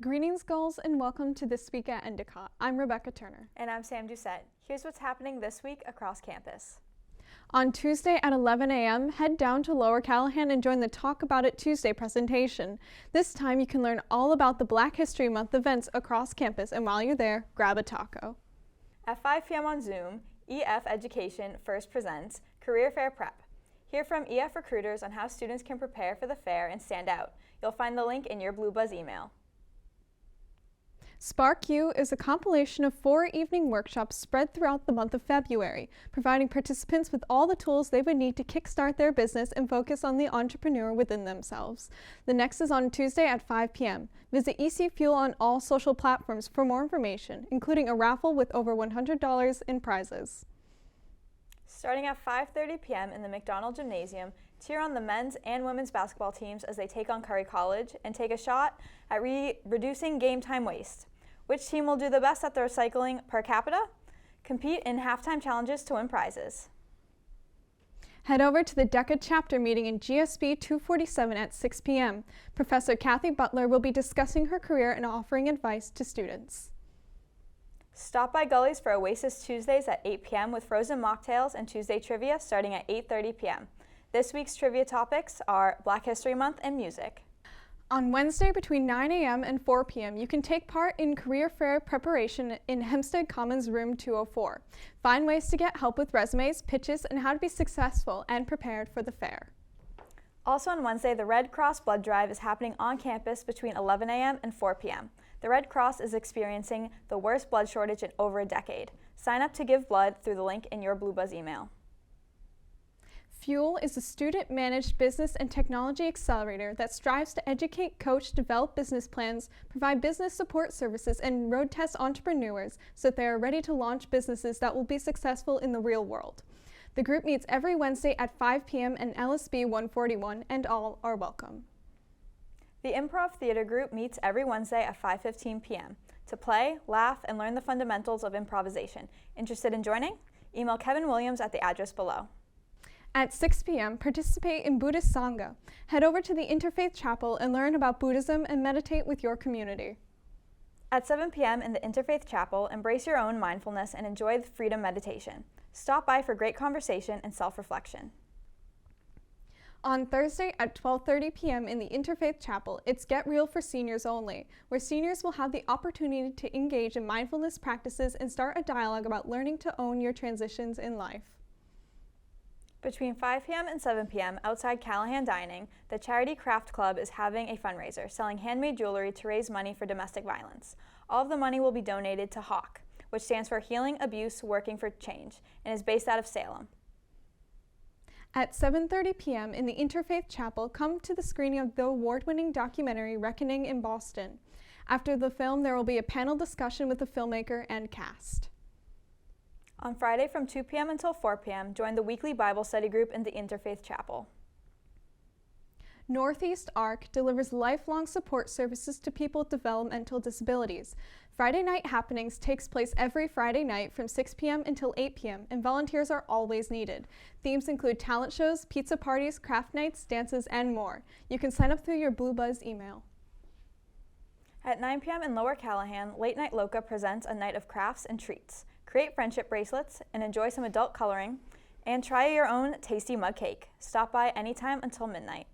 Greetings, Gulls, and welcome to This Week at Endicott. I'm Rebecca Turner. And I'm Sam Doucette. Here's what's happening this week across campus. On Tuesday at 11 a.m., head down to Lower Callahan and join the Talk About It Tuesday presentation. This time you can learn all about the Black History Month events across campus, and while you're there, grab a taco. At 5 p.m. on Zoom, EF Education first presents Career Fair Prep. Hear from EF recruiters on how students can prepare for the fair and stand out. You'll find the link in your Blue Buzz email. Spark U is a compilation of 4 evening workshops spread throughout the month of February, providing participants with all the tools they would need to kickstart their business and focus on the entrepreneur within themselves. The next is on Tuesday at 5 p.m. Visit EC Fuel on all social platforms for more information, including a raffle with over $100 in prizes. Starting at 5:30 p.m. in the McDonald Gymnasium, cheer on the men's and women's basketball teams as they take on Curry College and take a shot at reducing game time waste. Which team will do the best at the recycling per capita? Compete in halftime challenges to win prizes. Head over to the DECA chapter meeting in GSB 247 at 6 p.m. Professor Kathy Butler will be discussing her career and offering advice to students. Stop by Gully's for Oasis Tuesdays at 8 p.m. with frozen mocktails and Tuesday trivia starting at 8:30 p.m. This week's trivia topics are Black History Month and music. On Wednesday between 9 a.m. and 4 p.m., you can take part in career fair preparation in Hempstead Commons Room 204. Find ways to get help with resumes, pitches, and how to be successful and prepared for the fair. Also on Wednesday, the Red Cross Blood Drive is happening on campus between 11 a.m. and 4 p.m. The Red Cross is experiencing the worst blood shortage in over a decade. Sign up to give blood through the link in your Blue Buzz email. Fuel is a student-managed business and technology accelerator that strives to educate, coach, develop business plans, provide business support services, and road test entrepreneurs so that they are ready to launch businesses that will be successful in the real world. The group meets every Wednesday at 5 p.m. in LSB 141, and all are welcome. The Improv Theater Group meets every Wednesday at 5:15 p.m. to play, laugh, and learn the fundamentals of improvisation. Interested in joining? Email Kevin Williams at the address below. At 6 p.m., participate in Buddhist Sangha. Head over to the Interfaith Chapel and learn about Buddhism and meditate with your community. At 7 p.m. in the Interfaith Chapel, embrace your own mindfulness and enjoy the freedom meditation. Stop by for great conversation and self-reflection. On Thursday at 12:30 p.m. in the Interfaith Chapel, it's Get Real for Seniors Only, where seniors will have the opportunity to engage in mindfulness practices and start a dialogue about learning to own your transitions in life. Between 5 p.m. and 7 p.m. outside Callahan Dining, the Charity Craft Club is having a fundraiser selling handmade jewelry to raise money for domestic violence. All of the money will be donated to HAWK, which stands for Healing Abuse Working for Change, and is based out of Salem. At 7:30 p.m. in the Interfaith Chapel, come to the screening of the award-winning documentary Reckoning in Boston. After the film, there will be a panel discussion with the filmmaker and cast. On Friday from 2 p.m. until 4 p.m., join the weekly Bible study group in the Interfaith Chapel. Northeast ARC delivers lifelong support services to people with developmental disabilities. Friday Night Happenings takes place every Friday night from 6 p.m. until 8 p.m., and volunteers are always needed. Themes include talent shows, pizza parties, craft nights, dances, and more. You can sign up through your Blue Buzz email. At 9 p.m. in Lower Callahan, Late Night Loca presents a night of crafts and treats. Create friendship bracelets and enjoy some adult coloring, and try your own tasty mug cake. Stop by anytime until midnight.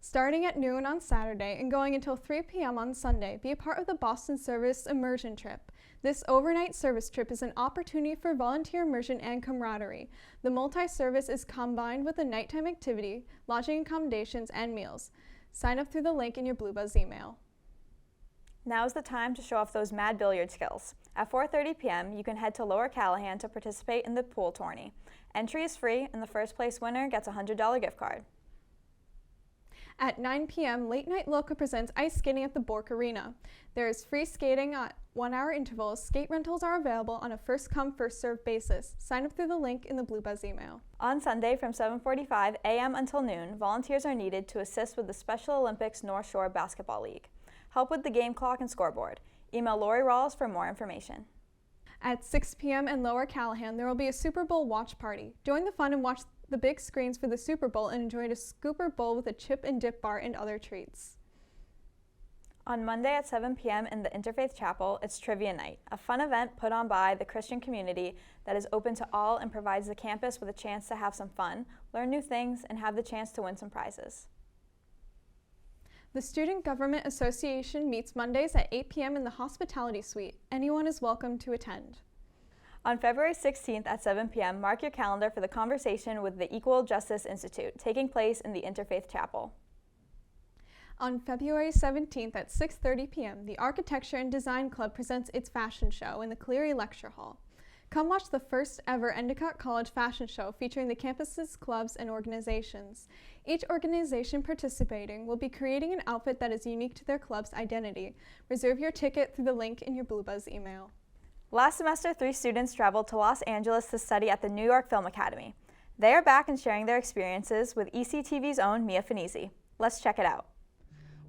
Starting at noon on Saturday and going until 3 p.m. on Sunday, be a part of the Boston Service Immersion Trip. This overnight service trip is an opportunity for volunteer immersion and camaraderie. The multi-service is combined with a nighttime activity, lodging accommodations, and meals. Sign up through the link in your Blue Buzz email. Now is the time to show off those mad billiard skills. At 4:30 p.m., you can head to Lower Callahan to participate in the pool tourney. Entry is free, and the first place winner gets a $100 gift card. At 9 p.m., Late Night Loca presents ice skating at the Bork Arena. There is free skating at 1-hour intervals. Skate rentals are available on a first-come, first-served basis. Sign up through the link in the Blue Buzz email. On Sunday from 7:45 a.m. until noon, volunteers are needed to assist with the Special Olympics North Shore Basketball League. Help with the game clock and scoreboard. Email Lori Rawls for more information. At 6 p.m. in Lower Callahan, there will be a Super Bowl watch party. Join the fun and watch the big screens for the Super Bowl and enjoy a Scooper Bowl with a chip and dip bar and other treats. On Monday at 7 p.m. in the Interfaith Chapel, it's Trivia Night, a fun event put on by the Christian community that is open to all and provides the campus with a chance to have some fun, learn new things, and have the chance to win some prizes. The Student Government Association meets Mondays at 8 p.m. in the Hospitality Suite. Anyone is welcome to attend. On February 16th at 7 p.m., mark your calendar for the conversation with the Equal Justice Institute, taking place in the Interfaith Chapel. On February 17th at 6:30 p.m., the Architecture and Design Club presents its fashion show in the Cleary Lecture Hall. Come watch the first ever Endicott College fashion show featuring the campus's clubs and organizations. Each organization participating will be creating an outfit that is unique to their club's identity. Reserve your ticket through the link in your Blue Buzz email. Last semester, 3 students traveled to Los Angeles to study at the New York Film Academy. They are back and sharing their experiences with ECTV's own Mia Finisi. Let's check it out.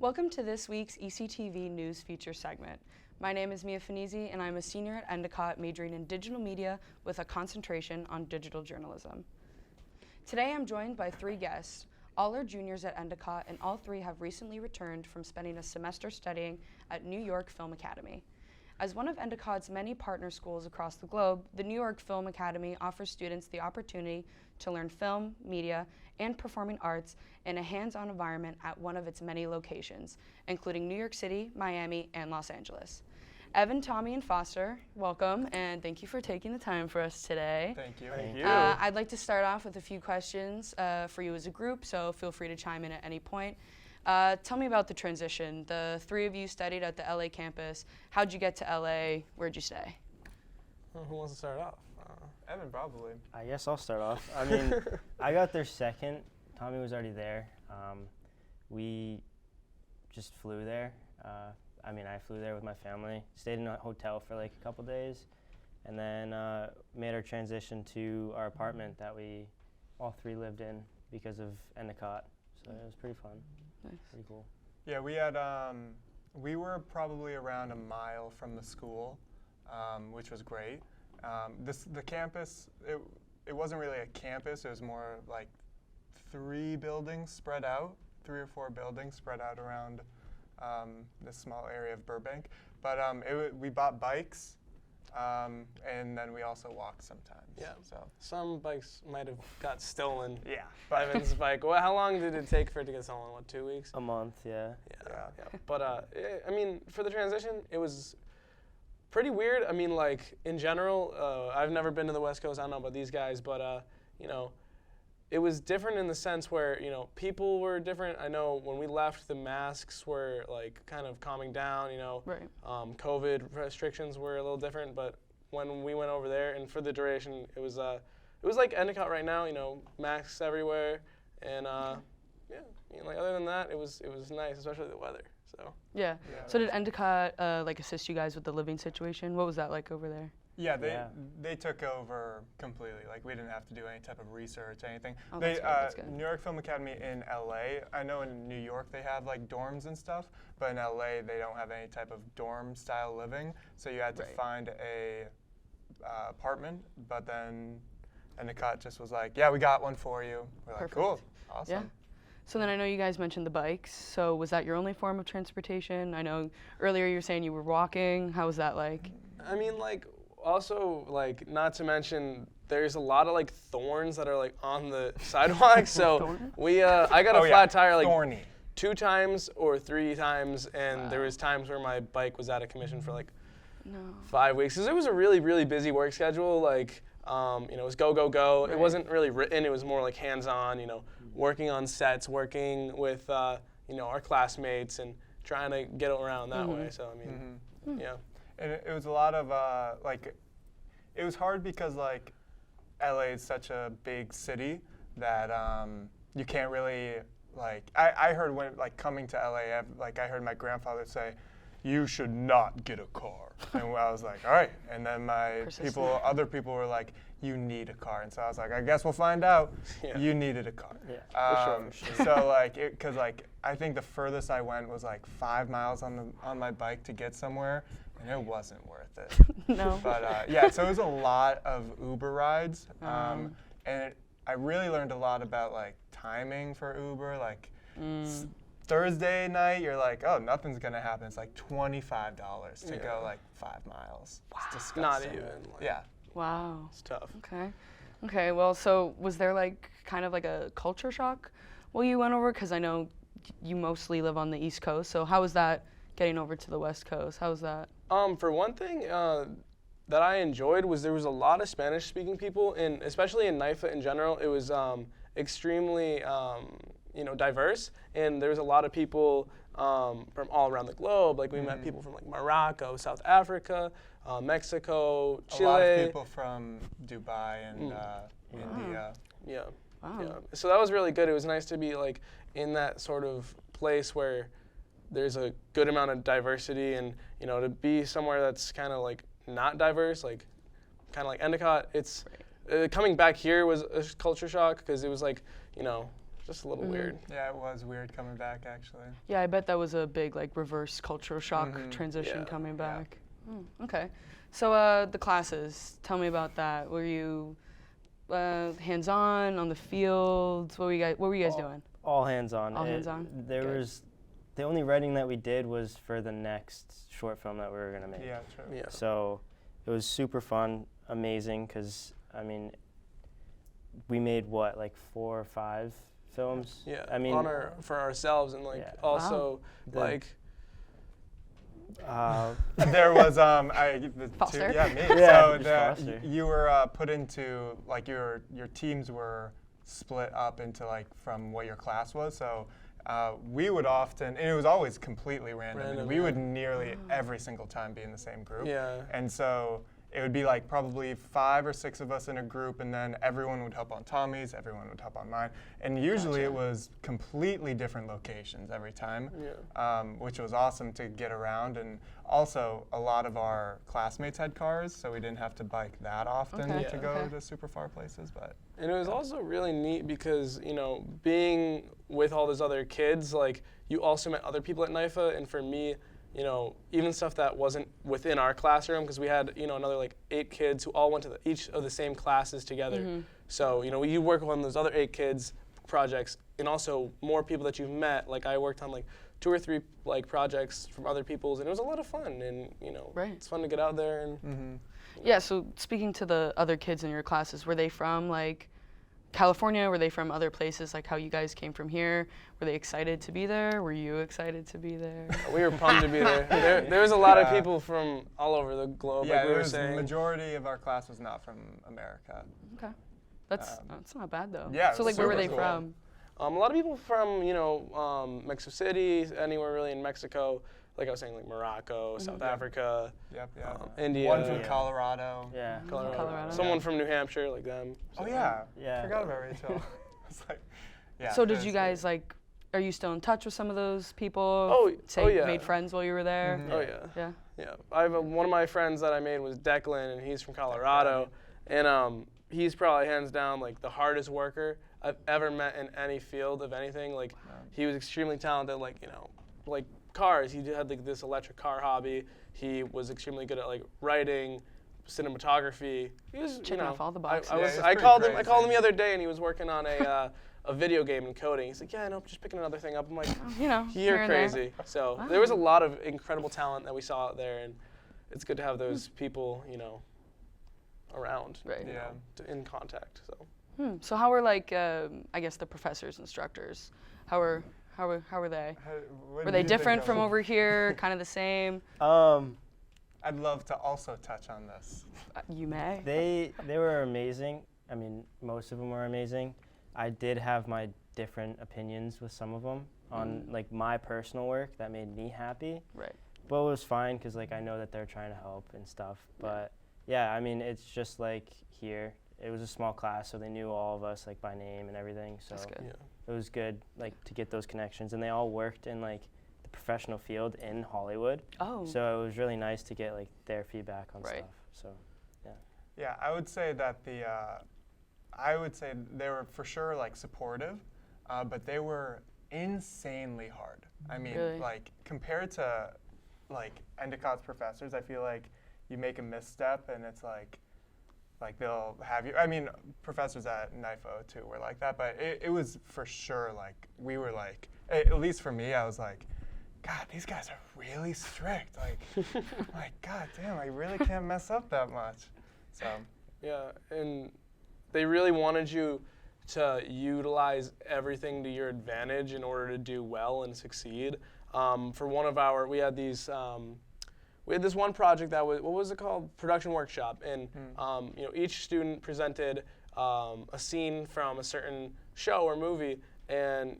Welcome to this week's ECTV News Feature segment. My name is Mia Finisi, and I'm a senior at Endicott majoring in digital media with a concentration on digital journalism. Today I'm joined by 3 guests. All are juniors at Endicott, and all 3 have recently returned from spending a semester studying at New York Film Academy. As one of Endicott's many partner schools across the globe, the New York Film Academy offers students the opportunity to learn film, media, and performing arts in a hands-on environment at one of its many locations, including New York City, Miami, and Los Angeles. Evan, Tommy, and Foster, welcome, and thank you for taking the time for us today. Thank you. Thank you. I'd like to start off with a few questions for you as a group, so feel free to chime in at any point. Tell me about the transition. The 3 of you studied at the LA campus. How'd you get to LA? Where'd you stay? Who wants to start off? Evan, probably. I guess I'll start off. I mean, I got there second. Tommy was already there. We just flew there. I flew there with my family, stayed in a hotel for like a couple days, and then made our transition to our apartment that we all 3 lived in because of Endicott. So it was pretty fun. Nice. Pretty cool. Yeah, we had, we were probably around a mile from the school, which was great. The campus, it wasn't really a campus, it was more like 3 buildings spread out, 3 or 4 buildings spread out around this small area of Burbank. But we bought bikes, and then we also walked sometimes. Yeah. So Some bikes might have got stolen. yeah. Evan's bike. Well, how long did it take for it to get stolen? What, 2 weeks? A month, yeah. Yeah. But I mean, for the transition, it was pretty weird. I mean, like in general, I've never been to the West Coast. I don't know about these guys, but you know, it was different in the sense where, you know, people were different. I know when we left, the masks were like kind of calming down, you know. Right. COVID restrictions were a little different, but when we went over there and for the duration, it was like Endicott right now, you know, masks everywhere, and yeah, I mean, like other than that, it was nice, especially the weather. So. Yeah. So did Endicott like assist you guys with the living situation? What was that like over there? Yeah, they took over completely. Like we didn't have to do any type of research, anything. Oh, that's good. New York Film Academy in LA. I know in New York they have like dorms and stuff, but in LA they don't have any type of dorm style living. So you had to find a apartment. But then Endicott just was like, "Yeah, we got one for you." We're like, Perfect. "Cool, awesome." Yeah. So then I know you guys mentioned the bikes. So was that your only form of transportation? I know earlier you were saying you were walking. How was that like? I mean, like, also, like, not to mention, there's a lot of, like, thorns that are, like, on the sidewalk. So I got a flat tire, like, Thorny. 2 times or 3 times, and there was times where my bike was out of commission for, like, 5 weeks. Because it was a really, really busy work schedule. Like, you know, it was go, go, go. Right. It wasn't really written. It was more, like, hands-on, you know, working on sets, working with, you know, our classmates and trying to get around that way. So, I mean, yeah. And it was a lot of, like, it was hard because, like, LA is such a big city that you can't really, like, I heard when, like, coming to LA, like, I heard my grandfather say, "You should not get a car." And I was like, all right. And then other people were like, "You need a car." And so I was like, I guess we'll find out. Yeah. You needed a car. Yeah, for sure. So, like, because, like, I think the furthest I went was, like, 5 miles on my bike to get somewhere. And it wasn't worth it. No. But yeah, so it was a lot of Uber rides, and I really learned a lot about like timing for Uber. Like Thursday night, you're like, oh, nothing's gonna happen. It's like $25 to go like 5 miles. Wow. It's disgusting. Not even. Like, yeah. Wow. It's tough. Okay. Okay. Well, so was there like kind of like a culture shock while you went over? Because I know you mostly live on the East Coast. So how was that getting over to the West Coast? How was that? For one thing that I enjoyed was there was a lot of Spanish-speaking people, and especially in NIFA in general, it was extremely diverse, and there was a lot of people from all around the globe. Like we met people from like Morocco, South Africa, Mexico, Chile. A lot of people from Dubai and India. Yeah. Wow. Yeah. So that was really good. It was nice to be like in that sort of place where there's a good amount of diversity, and to be somewhere that's kind of like not diverse, like kind of like Endicott. It's coming back here was a culture shock because it was like just a little weird. Yeah, it was weird coming back actually. Yeah, I bet that was a big like reverse cultural shock transition coming back. Okay. So the classes, tell me about that. Were you hands-on on the field? What were you guys doing? All hands-on. All hands-on? The only writing that we did was for the next short film that we were gonna make. Yeah, true. Yeah. So it was super fun, amazing, because I mean, we made like 4 or 5 films. Yeah. I mean, for ourselves, and like also like. There was Foster. me. Yeah, so you were put into like your teams were split up into like from what your class was. So we would often, and it was always completely random. And we would nearly every single time be in the same group. Yeah. And so it would be like probably 5 or 6 of us in a group, and then everyone would help on Tommy's, everyone would help on mine. And usually it was completely different locations every time, which was awesome to get around. And also, a lot of our classmates had cars, so we didn't have to bike that often to go to super far places. And it was also really neat because, being with all those other kids, like, you also met other people at NIFA, and for me, even stuff that wasn't within our classroom, because we had, another like 8 kids who all went to each of the same classes together. So, you work on those other 8 kids' projects, and also more people that you've met. Like I worked on like 2 or 3 like projects from other people's, and it was a lot of fun. And it's fun to get out there and. Yeah. So speaking to the other kids in your classes, were they from like California? Were they from other places, like how you guys came from here? Were they excited to be there? Were you excited to be there? We were pumped to be there. There was a lot of people from all over the globe, Yeah, like we were saying. The majority of our class was not from America. Okay. That's not bad though. Yeah. So like where were they cool. from? A lot of people from, Mexico City, anywhere really in Mexico. Like I was saying, like Morocco, South Africa, India. One from Colorado. Yeah. Colorado. Someone from New Hampshire, like them. So. Oh yeah. Forgot about Rachel. It's like, So did you guys like? Are you still in touch with some of those people? Made friends while you were there. Oh yeah. Yeah. Yeah. I have one of my friends that I made was Declan, and he's from Colorado, and he's probably hands down like the hardest worker I've ever met in any field of anything. Like he was extremely talented. Like cars. He had like this electric car hobby. He was extremely good at like writing, cinematography. He was checking off all the boxes. I called him the other day, and he was working on a video game and coding. He's like, yeah, no, just picking another thing up. I'm like, you're crazy. So there was a lot of incredible talent that we saw out there, and it's good to have those people, around, in contact. So. So how were like I guess the professors, instructors? How were they? Were they different from over here? Kind of the same? I'd love to also touch on this. You may. They were amazing. I mean, most of them were amazing. I did have my different opinions with some of them on like my personal work that made me happy. Right. But it was fine because like I know that they're trying to help and stuff. But yeah, I mean, it's just like here. It was a small class, so they knew all of us like by name and everything. So That's good. It was good like to get those connections, and they all worked in like the professional field in Hollywood. Oh. So it was really nice to get like their feedback on stuff. So yeah. Yeah, I would say that they were for sure like supportive, but they were insanely hard. I mean, really? Like compared to like Endicott's professors, I feel like you make a misstep and it's like like they'll have you. I mean, professors at NIFO too were like that, but it was for sure like we were like, at least for me, I was like, God, these guys are really strict. Like, God damn, I really can't mess up that much. So Yeah, and they really wanted you to utilize everything to your advantage in order to do well and succeed. For one of our, we had this one project that was, what was it called? Production workshop, and each student presented a scene from a certain show or movie, and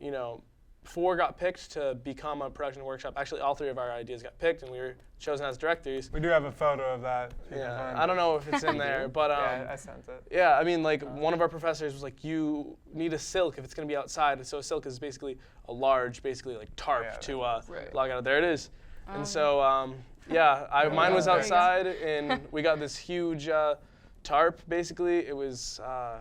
4 got picked to become a production workshop. Actually, all 3 of our ideas got picked, and we were chosen as directors. we do have a photo of that. Yeah, I don't know if it's in there, but yeah, I sent it. yeah, I mean, like one of our professors was like, you need a silk if it's gonna be outside. So a silk is basically a large, like tarp to log out. There it is. And so mine was outside, and we got this huge tarp. Basically, it was I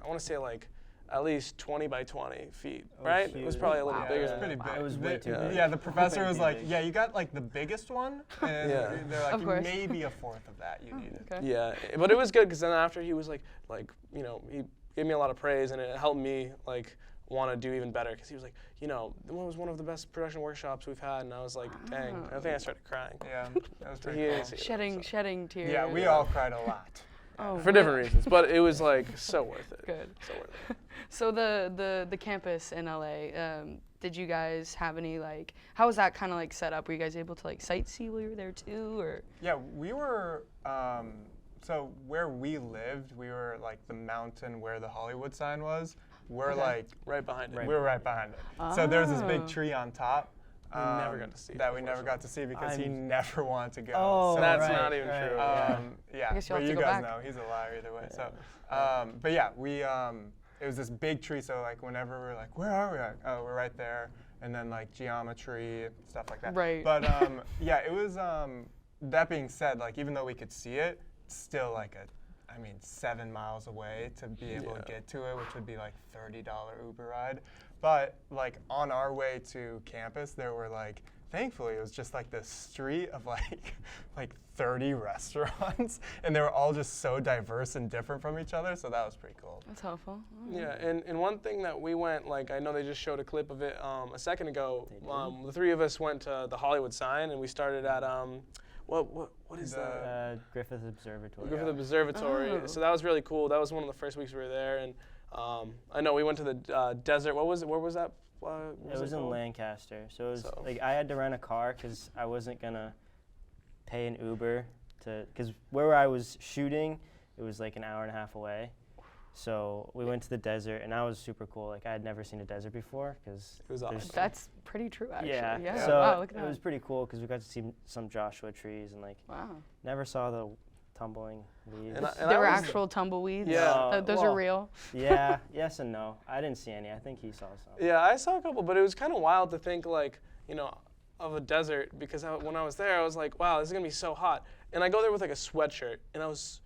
want to say like at least 20 by 20 feet, right? huge. It was probably a little bigger. It was than pretty that. big. It was way too big. Yeah, the professor was like, yeah, you got like the biggest one, and Yeah. they're Of like, course. maybe a fourth of that you needed. Okay. Yeah, but it was good because then after he was he gave me a lot of praise, and it helped me like want to do even better because he was like, it was one of the best production workshops we've had, and I was like, dang, I think I started crying. Yeah, that was So pretty he cool. is- Shedding tears. Yeah, we all cried a lot. Oh, for different reasons, but it was like so worth it. good. So worth it. So the campus in LA, did you guys have any how was that kind of set up? Were you guys able to sightsee while you were there too, or? Yeah, we were, so where we lived, we were like the mountain where the Hollywood sign was. We're Okay. Right behind it. we were right behind it. So there's this Oh. big tree on top. We never got to see it, That we never got to see because he I'm- never wanted to go. Oh, so That's right, not even right, true. yeah. Yeah, I guess you'll but have to you go guys back. know he's a liar either way. So, but yeah, we it was this big tree. So whenever we're like, where are we? Like, oh, we're right there. And then geometry stuff like that. Right. But yeah, it was. That being said, even though we could see it, it's still 7 miles away to be able to get to it, which would be $30 Uber ride. But on our way to campus, there were thankfully, it was just this street of 30 restaurants, and they were all just so diverse and different from each other. So that was pretty cool. That's helpful. Oh. Yeah, and one thing that we went, I know they just showed a clip of it a second ago. The 3 of us went to the Hollywood sign, and we started at what is that? Griffith Observatory. Griffith Observatory. Oh. So that was really cool. That was one of the first weeks we were there, and I know we went to the desert. What was it? Where was that? It was in called? Lancaster. So it was So- I had to rent a car because I wasn't gonna pay an Uber because where I was shooting, it was an hour and a half away. So we went to the desert, and that was super cool. I had never seen a desert before because It was awesome. That's pretty true, actually. yeah. So Wow, look at it that. was pretty cool because we got to see some Joshua trees and Wow. never saw the tumbling leaves. And There were was- actual tumbleweeds. Yeah. Those are well, real. Yeah, yes and no. I didn't see any. I think he saw some. Yeah, I saw a couple, but it was kind of wild to think of a desert because when I was there, I was like, wow, this is gonna be so hot. And I go there with a sweatshirt, and I was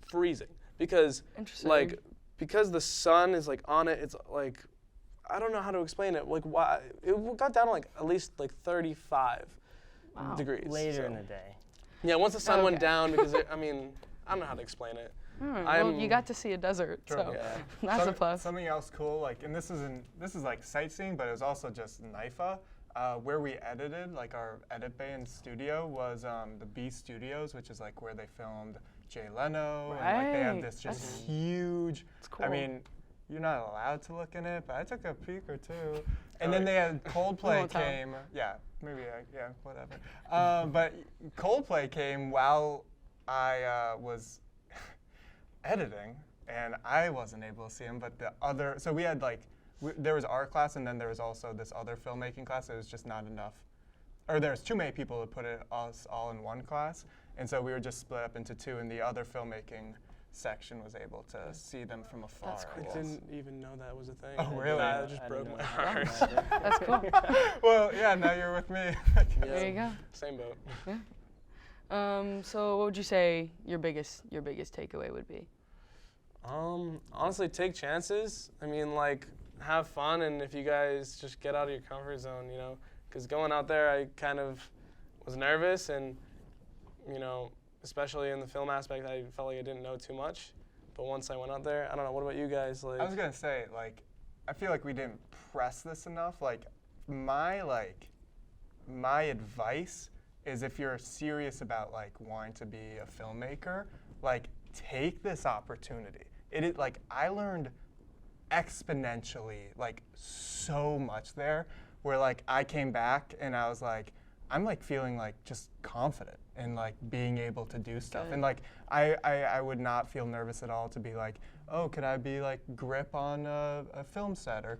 freezing because Interesting. because the sun is on it. It's I don't know how to explain it. Why it got down to at least 35 Wow. degrees. Later so. in the day. Yeah, once the sun went Okay. down because I don't know how to explain it. All right, well, I'm- you got to see a desert, True. so Yeah. that's a plus. Something else cool, and this is sightseeing, but it was also just NIFA. Where we edited, our edit bay and studio was the B Studios, which is where they filmed Jay Leno, and they have Right. this just That's- huge. cool. I mean, you're not allowed to look in it, but I took a peek or two. And then they had Coldplay won't tell. came. Yeah, maybe yeah, whatever. But Coldplay came while I was editing, and I wasn't able to see him. But the other, so we had there was our class, and then there was also this other filmmaking class. It was just not enough, or there was too many people to put us all in one class, and so we were just split up into 2. And the other filmmaking section was able to see them from afar. That's cool. I didn't even know that was a thing. Oh, really? That just I broke didn't my know heart. that. That's cool. Well, yeah, now you're with me. There you go. Same boat. So what would you say your biggest takeaway would be? Honestly, take chances. I mean, have fun, and if you guys just get out of your comfort zone, because going out there, I kind of was nervous, and especially in the film aspect, I felt like I didn't know too much. But once I went out there, I don't know, what about you guys? I was gonna say, like, I feel like we didn't press this enough. Like, my advice is if you're serious about like wanting to be a filmmaker, like take this opportunity. It is like I learned exponentially, like so much there, where like I came back and I was like, I'm like feeling like just confident in like being able to do stuff. Good. And like I would not feel nervous at all to be like, oh, could I be like grip on a film set, or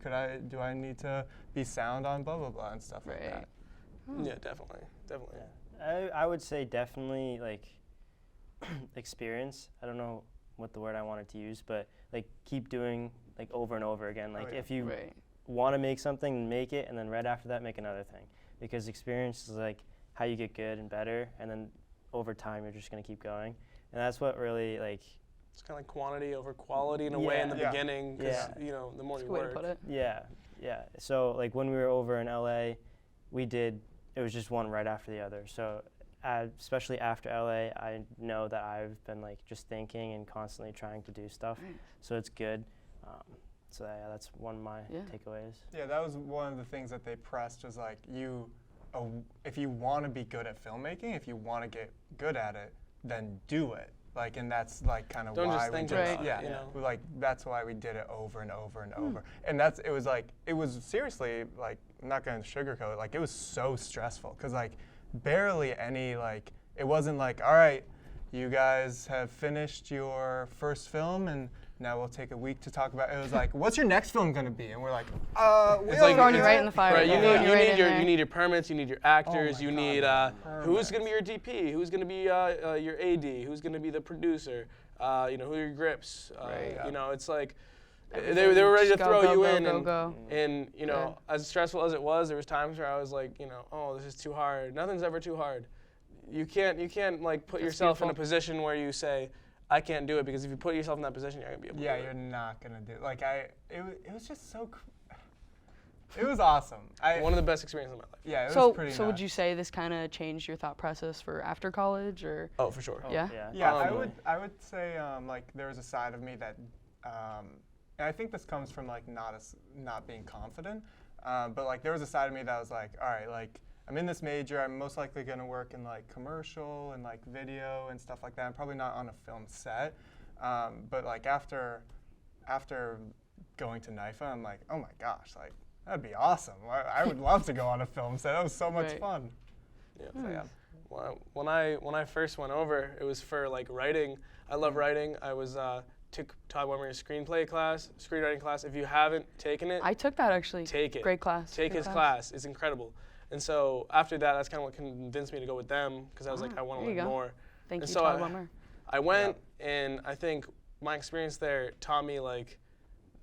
do I need to be sound on blah blah blah and stuff like Right. that. Yeah, definitely. I would say definitely like experience. I don't know what the word I wanted to use, but like keep doing like over and over again. Like yeah. if you Right. want to make something, make it, and then right after that, make another thing. Because experience is like how you get good and better, and then over time, you're just gonna keep going. And that's what really like. It's kind of like quantity over quality in a way in the Yeah. beginning, because Yeah. you know, the more That's you a good way work. to put it. Yeah. So like when we were over in LA, it was just one right after the other. So especially after LA, I know that I've been like just thinking and constantly trying to do stuff. Right. So it's good. So yeah, that's one of my takeaways. Yeah, that was one of the things that they pressed, was like if you want to be good at filmmaking, if you want to get good at it, then do it. Like, and that's like kind of Don't why just we think did about it. it, Yeah, you know? like that's why we did it over and over and over. And it was seriously like, I'm not gonna sugarcoat it. Like it was so stressful because like barely any like it wasn't like, all right, you guys have finished your first film and now we'll take a week to talk about it. It was like, what's your next film gonna be? And we're like, It's like Throwing you right in the fire. Right, you Throwing you right in there. need your permits, you need your actors, my you God, need who's gonna be your permits. DP, who's gonna be your AD, who's gonna be the producer, who are your grips. Right. You know, it's like they Everything, were ready to just throw go, you go, in, go, and go. and you know, as stressful as it was, there was times where I was like, oh, this is too hard. Nothing's ever too hard. You can't like put That's yourself in a beautiful. position where you say, I can't do it, because if you put yourself in that position, you're not gonna be able yeah, to do you're it. not gonna do it. Like it was just so. It was awesome. One of the best experiences of my life. Yeah, it was So pretty. would nuts. you say this kind of changed your thought process for after college, or? Oh, for sure. Yeah? Yeah, definitely. I would say like there was a side of me that, and I think this comes from like not being confident, but like there was a side of me that was like, all right, like I'm in this major, I'm most likely gonna work in like commercial and like video and stuff like that. I'm probably not on a film set, but like after going to NIFA, I'm like, oh my gosh, like that'd be awesome. I would love to go on a film set. That was so much Right. fun. Yeah. So yeah. Well, when I first went over, it was for like writing. I love writing. I was took Todd Wimmer's screenwriting class. If you haven't taken it, I took that actually. take it. Great class. Take Great his class. It's incredible. And so after that, that's kind of what convinced me to go with them, because I was like, I want to there you learn go. more. Thank And you, so Todd Wimmer. I went, and I think my experience there taught me like,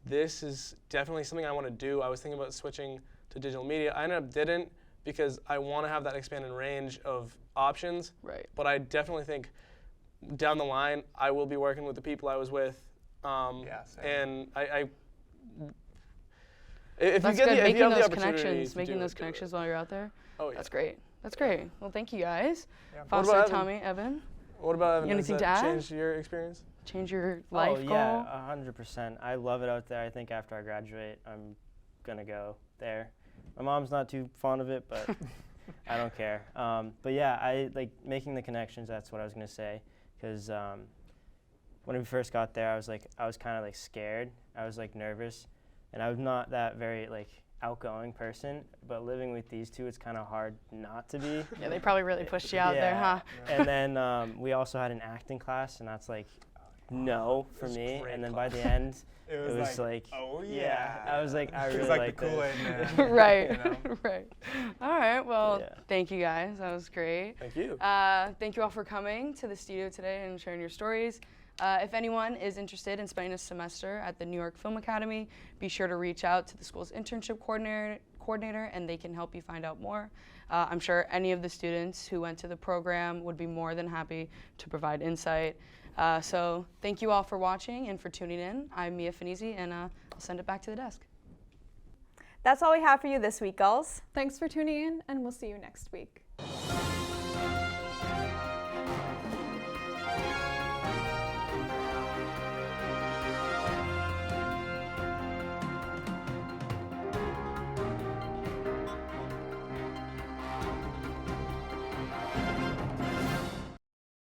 this is definitely something I want to do. I was thinking about switching to digital media. I ended up didn't, because I want to have that expanded range of options. Right. But I definitely think down the line, I will be working with the people I was with. Yeah, same. And if That's you get good. the, if Making you have the those opportunity connections, to making do those it, do connections it. while you're out there. Oh yeah. That's great. That's great. Well, thank you guys. Yeah. What Foster, about Evan? Tommy, Evan, What about Evan? Anything Has to that add? changed your experience? change your life oh goal. yeah, 100%. I love it out there. I think after I graduate, I'm gonna go there. My mom's not too fond of it, but I don't care. But yeah, I like making the connections. That's what I was gonna say, because when we first got there, I was kind of like scared. I was like nervous, and I was not that very like outgoing person. But living with these two, it's kind of hard not to be. Yeah, they probably really pushed you out there, huh? And then we also had an acting class, and that's like no for It's a me. great And then by class. the end, It it was like, oh yeah. I was like, I It really was like like the Kool-Aid this. man. Right, You know? right. All right, well, Yeah. thank you guys. That was great. Thank you. Thank you all for coming to the studio today and sharing your stories. If anyone is interested in spending a semester at the New York Film Academy, be sure to reach out to the school's internship coordinator, and they can help you find out more. I'm sure any of the students who went to the program would be more than happy to provide insight. So thank you all for watching and for tuning in. I'm Mia Finizzi, and I'll send it back to the desk. That's all we have for you this week, girls. Thanks for tuning in, and we'll see you next week.